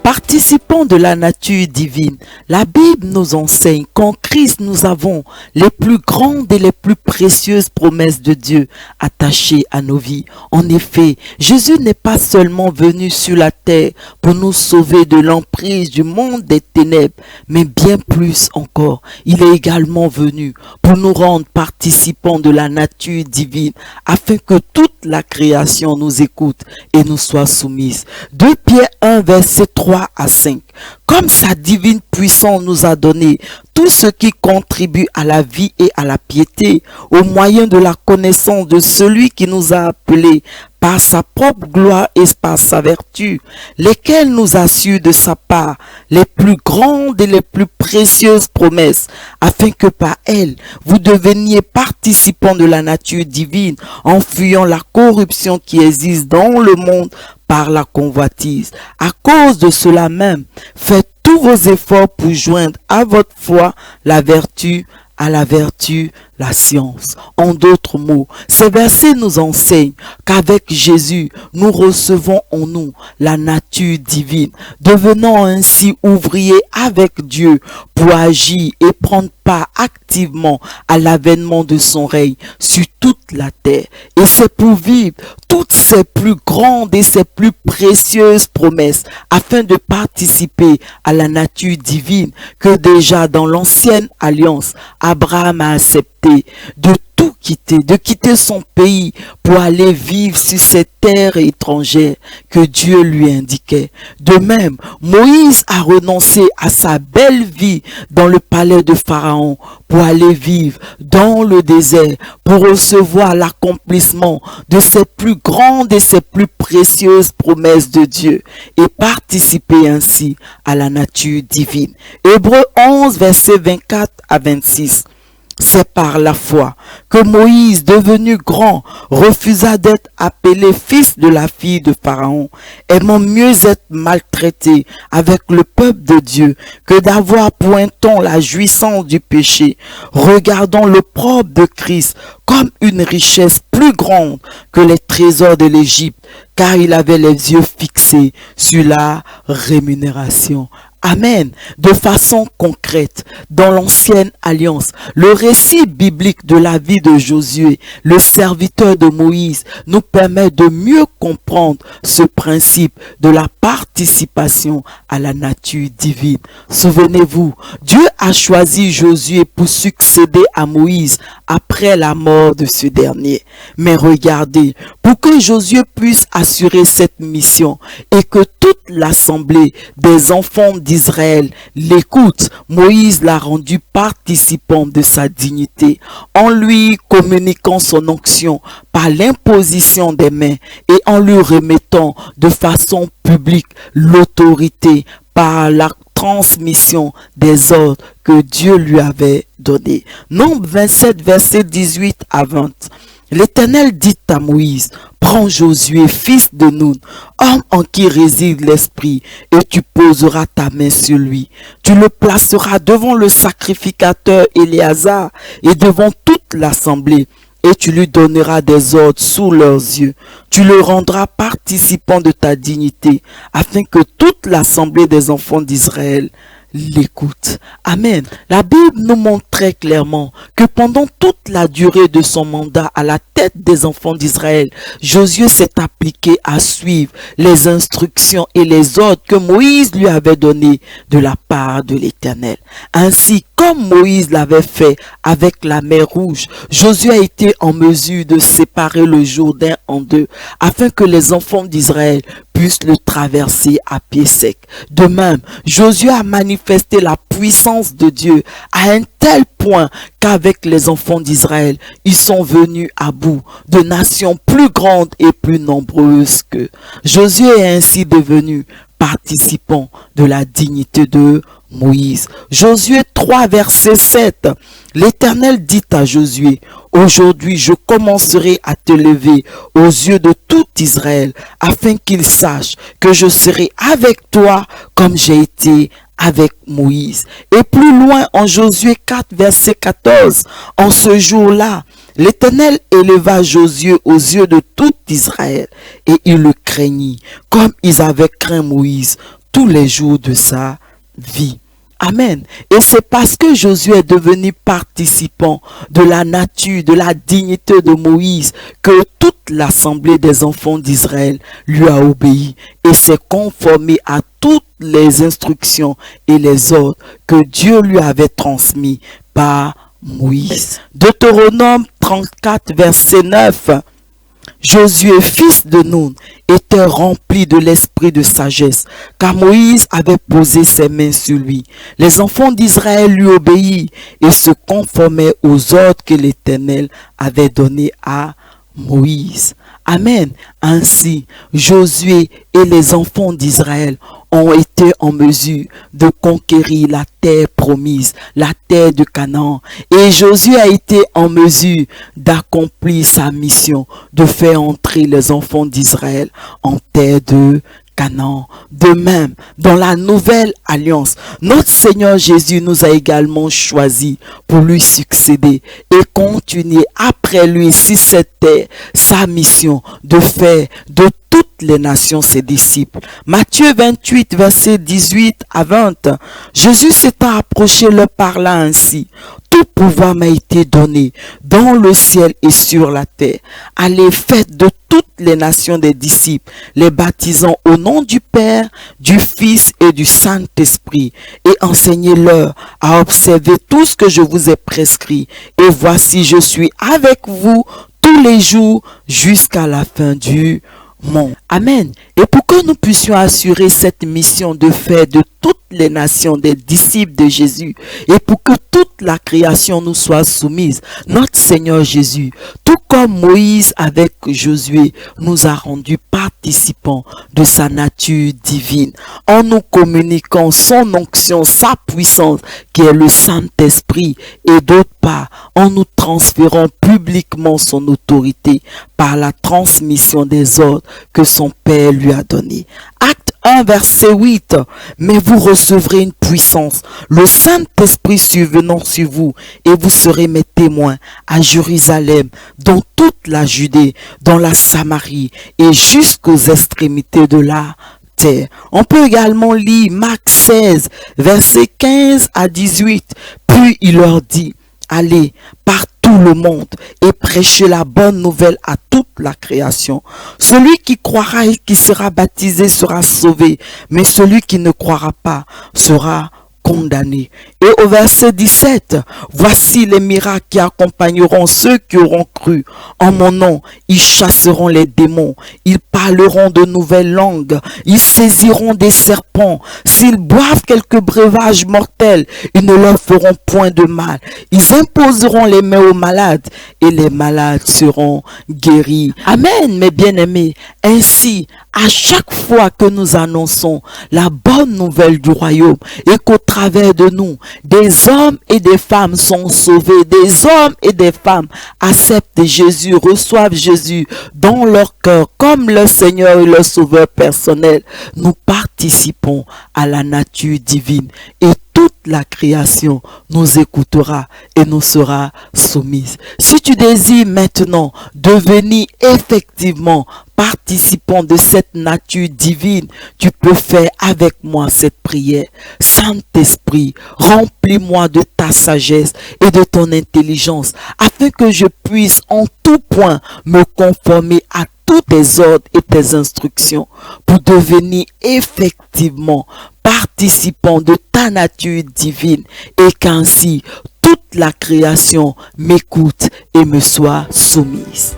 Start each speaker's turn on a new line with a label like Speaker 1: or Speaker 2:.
Speaker 1: Participants de la nature divine, la Bible nous enseigne qu'en Christ nous avons les plus grandes et les plus précieuses promesses de Dieu attachées à nos vies. En effet, Jésus n'est pas seulement venu sur la terre pour nous sauver de l'emprise du monde des ténèbres, mais bien plus encore, il est également venu pour nous rendre participants de la nature divine, afin que toute la création nous écoute et nous soit soumise. 2 Pierre 1, verset 3 à 5. Comme sa divine puissance nous a donné tout ce qui contribue à la vie et à la piété, au moyen de la connaissance de celui qui nous a appelés par sa propre gloire et par sa vertu, lesquels nous assurent de sa part les plus grandes et les plus précieuses promesses, afin que par elles, vous deveniez participants de la nature divine, en fuyant la corruption qui existe dans le monde par la convoitise. À cause de cela même, faites tous vos efforts pour joindre à votre foi la vertu, à la vertu, la science. En d'autres mots, ces versets nous enseignent qu'avec Jésus, nous recevons en nous la nature divine, devenant ainsi ouvriers avec Dieu pour agir et prendre part activement à l'avènement de son règne sur toute la terre. Et c'est pour vivre toutes ces plus grandes et ces plus précieuses promesses afin de participer à la nature divine que déjà dans l'ancienne alliance, Abraham a accepté de tout quitter, de quitter son pays pour aller vivre sur cette terre étrangère que Dieu lui indiquait. De même, Moïse a renoncé à sa belle vie dans le palais de Pharaon pour aller vivre dans le désert, pour recevoir l'accomplissement de ses plus grandes et ses plus précieuses promesses de Dieu et participer ainsi à la nature divine. Hébreux 11, versets 24 à 26. C'est par la foi que Moïse, devenu grand, refusa d'être appelé fils de la fille de Pharaon, aimant mieux être maltraité avec le peuple de Dieu que d'avoir pointant la jouissance du péché, regardant le propre de Christ comme une richesse plus grande que les trésors de l'Égypte, car il avait les yeux fixés sur la rémunération. Amen. De façon concrète, dans l'ancienne alliance, le récit biblique de la vie de Josué, le serviteur de Moïse, nous permet de mieux comprendre ce principe de la participation à la nature divine. Souvenez-vous, Dieu a choisi Josué pour succéder à Moïse après la mort de ce dernier. Mais regardez, pour que Josué puisse assurer cette mission et que toute l'assemblée des enfants d'Israël l'écoute, Moïse l'a rendu participant de sa dignité en lui communiquant son onction par l'imposition des mains et en lui remettant de façon publique l'autorité par la transmission des ordres que Dieu lui avait donnés. Nombre 27, verset 18 à 20. L'Éternel dit à Moïse, prends Josué, fils de Nun, homme en qui réside l'Esprit, et tu poseras ta main sur lui. Tu le placeras devant le sacrificateur Éléazar et devant toute l'assemblée, et tu lui donneras des ordres sous leurs yeux. Tu le rendras participant de ta dignité, afin que toute l'assemblée des enfants d'Israël l'écoute. Amen. La Bible nous montre très clairement que pendant toute la durée de son mandat à la tête des enfants d'Israël, Josué s'est appliqué à suivre les instructions et les ordres que Moïse lui avait donnés de la part de l'Éternel. Ainsi, comme Moïse l'avait fait avec la mer Rouge, Josué a été en mesure de séparer le Jourdain en deux, afin que les enfants d'Israël puissent le traverser à pied sec. De même, Josué a manifesté la puissance de Dieu à un tel point qu'avec les enfants d'Israël, ils sont venus à bout de nations plus grandes et plus nombreuses qu'eux. Josué est ainsi devenu participant de la dignité de Moïse. Josué 3, verset 7. L'Éternel dit à Josué, aujourd'hui je commencerai à te lever aux yeux de tout Israël, afin qu'ils sachent que je serai avec toi comme j'ai été avec Moïse. Et plus loin en Josué 4, verset 14, en ce jour-là, l'Éternel éleva Josué aux yeux de tout Israël, et il le craignit, comme ils avaient craint Moïse, tous les jours de sa vie. Amen. Et c'est parce que Josué est devenu participant de la nature, de la dignité de Moïse, que toute l'assemblée des enfants d'Israël lui a obéi et s'est conformé à toutes les instructions et les ordres que Dieu lui avait transmis par Moïse. Deutéronome 34, verset 9. Josué, fils de Nun, était rempli de l'esprit de sagesse, car Moïse avait posé ses mains sur lui. Les enfants d'Israël lui obéirent et se conformaient aux ordres que l'Éternel avait donnés à Moïse. Amen. Ainsi, Josué et les enfants d'Israël ont été en mesure de conquérir la terre promise, la terre de Canaan. Et Josué a été en mesure d'accomplir sa mission, de faire entrer les enfants d'Israël en terre de Canaan. De même, dans la nouvelle alliance, notre Seigneur Jésus nous a également choisis pour lui succéder et continuer après lui, si c'était sa mission, de faire de toutes les nations ses disciples. Matthieu 28, versets 18 à 20. Jésus s'étant approché leur parla ainsi: tout pouvoir m'a été donné dans le ciel et sur la terre. Allez, faites de toutes les nations des disciples, les baptisant au nom du Père, du Fils et du Saint-Esprit, et enseignez-leur à observer tout ce que je vous ai prescrit. Et voici, je suis avec vous tous les jours jusqu'à la fin du monde. Amen. Et pour que nous puissions assurer cette mission de faire de toutes les nations des disciples de Jésus, et pour que toute la création nous soit soumise, notre Seigneur Jésus, tout comme Moïse avec Josué, nous a rendus participants de sa nature divine, en nous communiquant son onction, sa puissance, qui est le Saint-Esprit, et d'autre part, en nous transférant publiquement son autorité par la transmission des ordres que son Père lui a donnés. Acte 1, verset 8. Mais vous recevrez une puissance, le Saint-Esprit survenant sur vous, et vous serez mes témoins à Jérusalem, dans toute la Judée, dans la Samarie, et jusqu'aux extrémités de la terre. On peut également lire Marc 16, versets 15 à 18. Puis il leur dit: allez par tout le monde et prêchez la bonne nouvelle à toute la création. Celui qui croira et qui sera baptisé sera sauvé, mais celui qui ne croira pas sera condamné. Et au verset 17, voici les miracles qui accompagneront ceux qui auront cru. En mon nom, ils chasseront les démons, ils parleront de nouvelles langues, ils saisiront des serpents. S'ils boivent quelques breuvages mortels, ils ne leur feront point de mal. Ils imposeront les mains aux malades et les malades seront guéris. Amen, mes bien-aimés. Ainsi, à chaque fois que nous annonçons la bonne nouvelle du royaume et qu'au travers de nous, des hommes et des femmes sont sauvés, des hommes et des femmes acceptent Jésus, reçoivent Jésus dans leur cœur comme leur Seigneur et leur Sauveur personnel, nous participons à la nature divine et toute la création nous écoutera et nous sera soumise. Si tu désires maintenant devenir effectivement participant de cette nature divine, tu peux faire avec moi cette prière. Saint-Esprit, remplis-moi de ta sagesse et de ton intelligence, afin que je puisse en tout point me conformer à tous tes ordres et tes instructions pour devenir effectivement participant de ta nature divine et qu'ainsi toute la création m'écoute et me soit soumise.